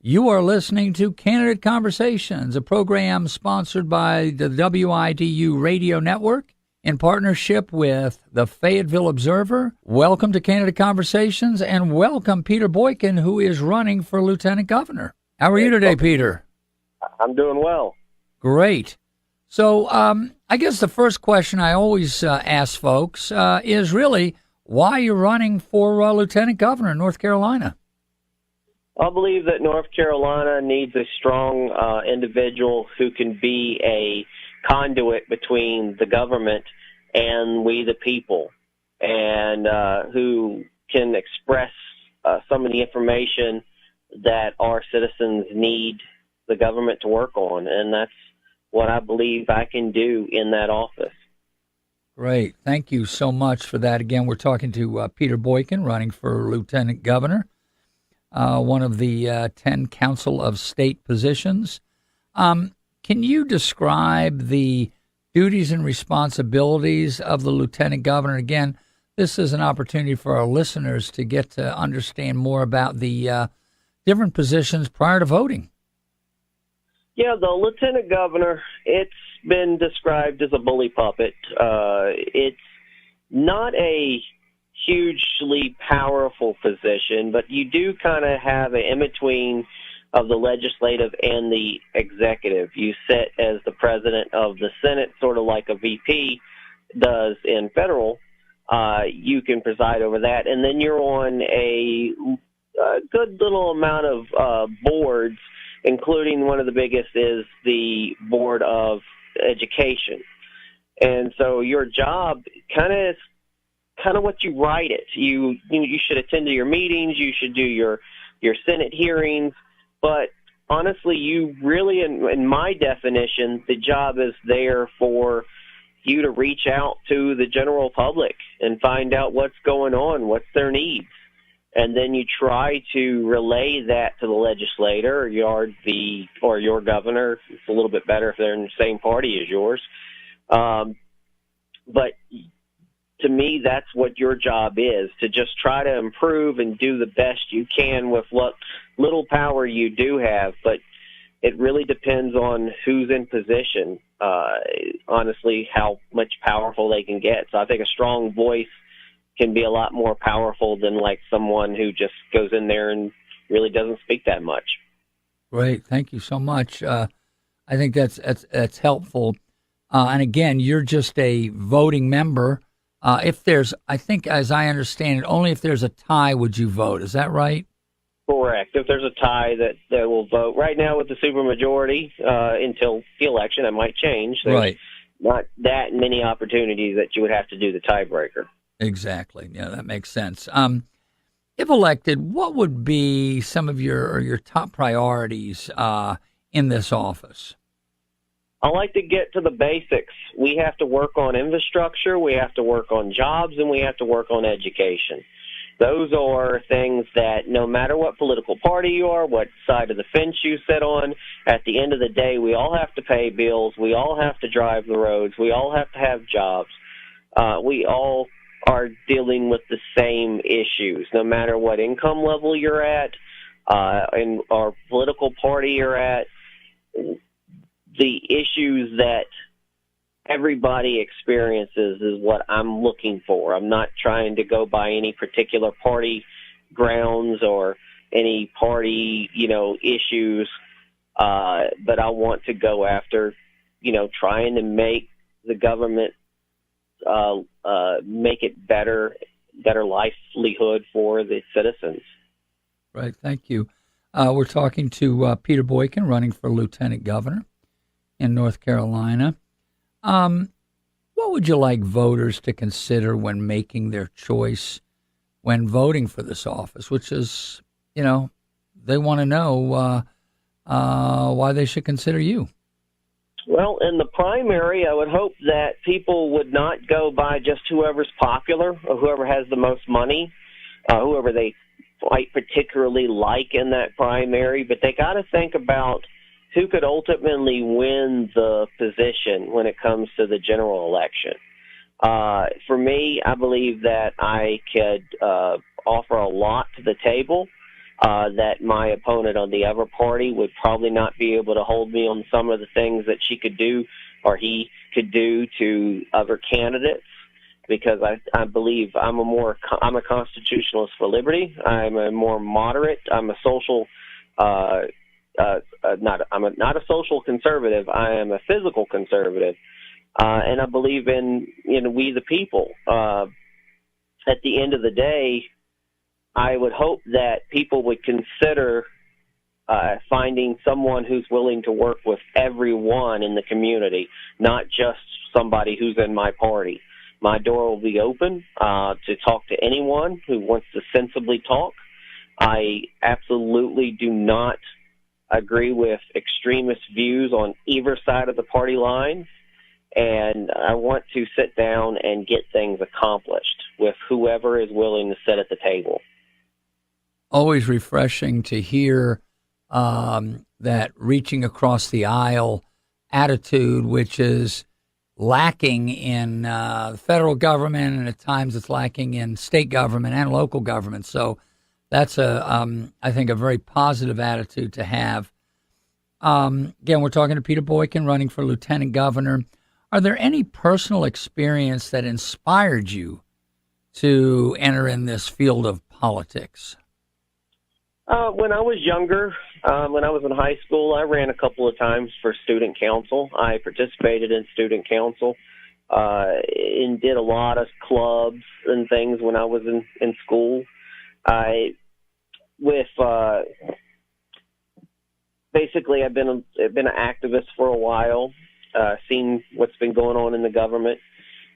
You are listening to Candidate Conversations, a program sponsored by the WIDU Radio Network in partnership with the Fayetteville Observer. Welcome to Candidate Conversations, and welcome Peter Boykin, who is running for Lieutenant Governor. How are you today, Peter? I'm doing well. Great. So I guess the first question I always ask folks is really why you're running for Lieutenant Governor in North Carolina. I believe that North Carolina needs a strong individual who can be a conduit between the government and we the people, and who can express some of the information that our citizens need the government to work on, and that's what I believe I can do in that office. Great. Thank you so much for that. Again, we're talking to Peter Boykin, running for Lieutenant Governor, one of the 10 Council of State positions. Can you describe the duties and responsibilities of the Lieutenant Governor? Again, this is an opportunity for our listeners to get to understand more about the different positions prior to voting. Yeah, the Lieutenant Governor, it's been described as a bully puppet. It's not a hugely powerful position, but you do kind of have an in-between of the legislative and the executive. You sit as the president of the Senate, sort of like a VP does in federal. You can preside over that, and then you're on a good little amount of boards, including one of the biggest is the Board of Education. And so your job kind of what you write it. You should attend to your meetings, you should do your Senate hearings, but honestly, you really, in my definition, the job is there for you to reach out to the general public and find out what's going on, what's their needs. And then you try to relay that to the legislator or your governor. It's a little bit better if they're in the same party as yours. But to me, that's what your job is, to just try to improve and do the best you can with what little power you do have. But it really depends on who's in position, honestly, how much powerful they can get. So I think a strong voice can be a lot more powerful than like someone who just goes in there and really doesn't speak that much. Great. Thank you so much. I think that's helpful. And again, you're just a voting member. If there's, I think as I understand it, only if there's a tie would you vote. Is that right? Correct. If there's a tie that will vote. Right now with the supermajority, until the election, that might change. There's right. Not that many opportunities that you would have to do the tiebreaker. Exactly. Yeah, that makes sense. If elected, what would be some of your top priorities in this office? I like to get to the basics. We have to work on infrastructure, we have to work on jobs, and we have to work on education. Those are things that no matter what political party you are, what side of the fence you sit on, at the end of the day, we all have to pay bills, we all have to drive the roads, we all have to have jobs. We all are dealing with the same issues, no matter what income level you're at, and our political party you're at. The issues that everybody experiences is what I'm looking for. I'm not trying to go by any particular party grounds or any party, issues, but I want to go after, trying to make the government make it better livelihood for the citizens. Right. Thank you. We're talking to Peter Boykin, running for Lieutenant Governor in North Carolina. What would you like voters to consider when making their choice when voting for this office, which is, they want to know why they should consider you? Well, in the primary, I would hope that people would not go by just whoever's popular or whoever has the most money, whoever they might particularly like in that primary, but they got to think about who could ultimately win the position when it comes to the general election. For me, I believe that I could offer a lot to the table that my opponent on the other party would probably not be able to hold me on some of the things that she could do or he could do to other candidates, because I believe I'm a constitutionalist for liberty. I'm a more moderate. I'm a social I'm not a social conservative. I am a physical conservative, and I believe in we the people. At the end of the day, I would hope that people would consider finding someone who's willing to work with everyone in the community, not just somebody who's in my party. My door will be open to talk to anyone who wants to sensibly talk. I absolutely do not agree with extremist views on either side of the party line, and I want to sit down and get things accomplished with whoever is willing to sit at the table. Always refreshing to hear that reaching across the aisle attitude, which is lacking in the federal government, and at times it's lacking in state government and local government. So that's I think, a very positive attitude to have. Again, we're talking to Peter Boykin, running for lieutenant governor. Are there any personal experience that inspired you to enter in this field of politics? When I was younger, when I was in high school, I ran a couple of times for student council. I participated in student council and did a lot of clubs and things when I was in school. Basically, I've been an activist for a while, seen what's been going on in the government,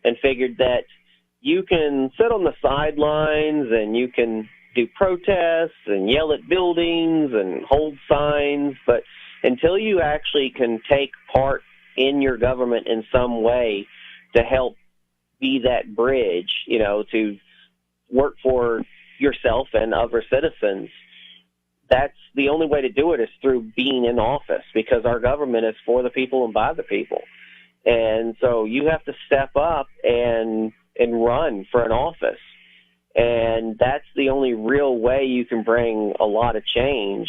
and figured that you can sit on the sidelines and you can do protests and yell at buildings and hold signs, but until you actually can take part in your government in some way to help be that bridge, to work for yourself and other citizens, that's the only way to do it is through being in office, because our government is for the people and by the people. And so you have to step up and run for an office. And that's the only real way you can bring a lot of change,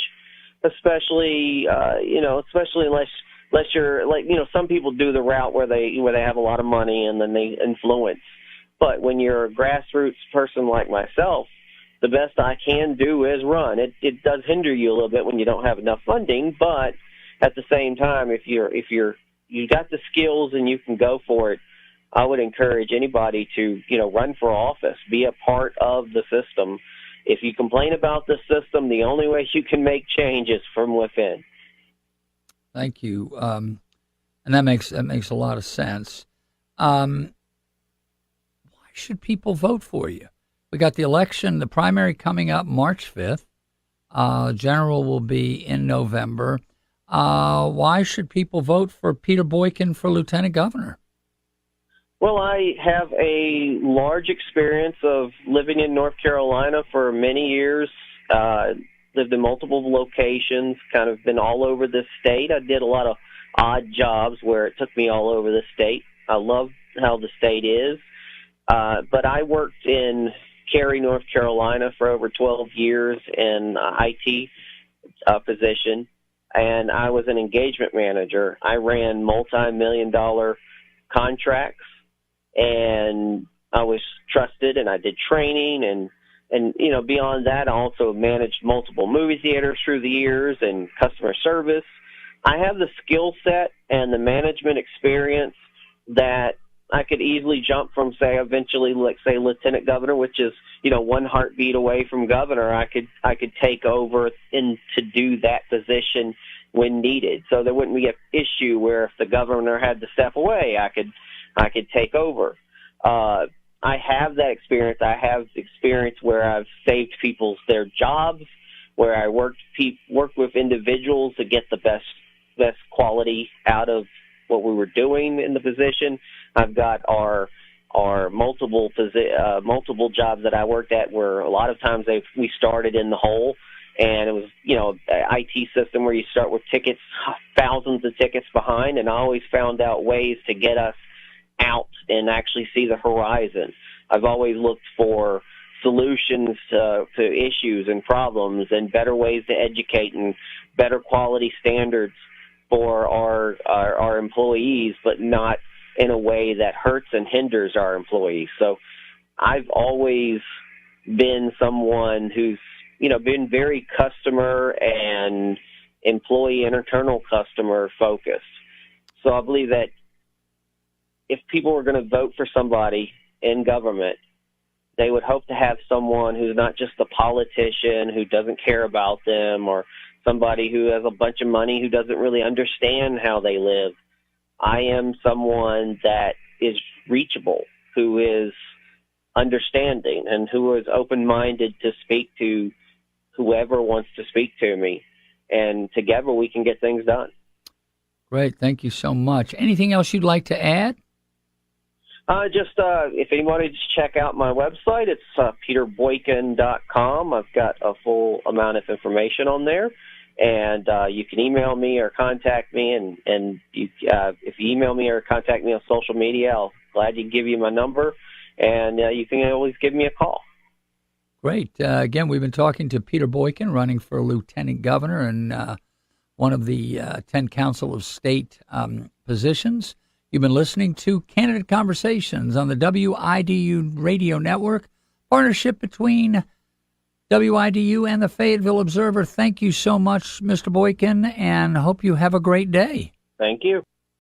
especially unless you're like, some people do the route where they have a lot of money and then they influence. But when you're a grassroots person like myself, the best I can do is run. It does hinder you a little bit when you don't have enough funding, but at the same time, if you got the skills and you can go for it, I would encourage anybody to, run for office, be a part of the system. If you complain about the system, the only way you can make change is from within. Thank you. And that makes a lot of sense. Why should people vote for you? We got the election, the primary coming up March 5th. General will be in November. Why should people vote for Peter Boykin for lieutenant governor? Well, I have a large experience of living in North Carolina for many years, lived in multiple locations, kind of been all over the state. I did a lot of odd jobs where it took me all over the state. I love how the state is. But I worked in Cary, North Carolina for over 12 years in IT position, and I was an engagement manager. I ran multi-million-dollar contracts, and I was trusted, and I did training, and beyond that, I also managed multiple movie theaters through the years and customer service. I have the skill set and the management experience that I could easily jump from, say, eventually, lieutenant governor, which is, one heartbeat away from governor. I could take over and to do that position when needed. So there wouldn't be an issue where if the governor had to step away, I could take over. I have that experience. I have experience where I've saved their jobs, where I worked with individuals to get the best quality out of what we were doing in the position. I've got our multiple jobs that I worked at where a lot of times we started in the hole, and it was an IT system where you start with tickets, thousands of tickets behind, and I always found out ways to get us out and actually see the horizon. I've always looked for solutions to issues and problems, and better ways to educate and better quality standards for our employees, but not in a way that hurts and hinders our employees. So I've always been someone who's, been very customer and employee and internal customer focused. So I believe that if people were going to vote for somebody in government, they would hope to have someone who's not just a politician who doesn't care about them, or somebody who has a bunch of money who doesn't really understand how they live. I am someone that is reachable, who is understanding, and who is open-minded to speak to whoever wants to speak to me. And together we can get things done. Great. Thank you so much. Anything else you'd like to add? If anybody just check out my website, it's peterboykin.com. I've got a full amount of information on there. And you can email me or contact me. And if you email me or contact me on social media, I'll gladly give you my number. And you can always give me a call. Great. Again, we've been talking to Peter Boykin, running for lieutenant governor and one of the 10 Council of State positions. You've been listening to Candidate Conversations on the WIDU radio network, partnership between WIDU and the Fayetteville Observer. Thank you so much, Mr. Boykin, and hope you have a great day. Thank you.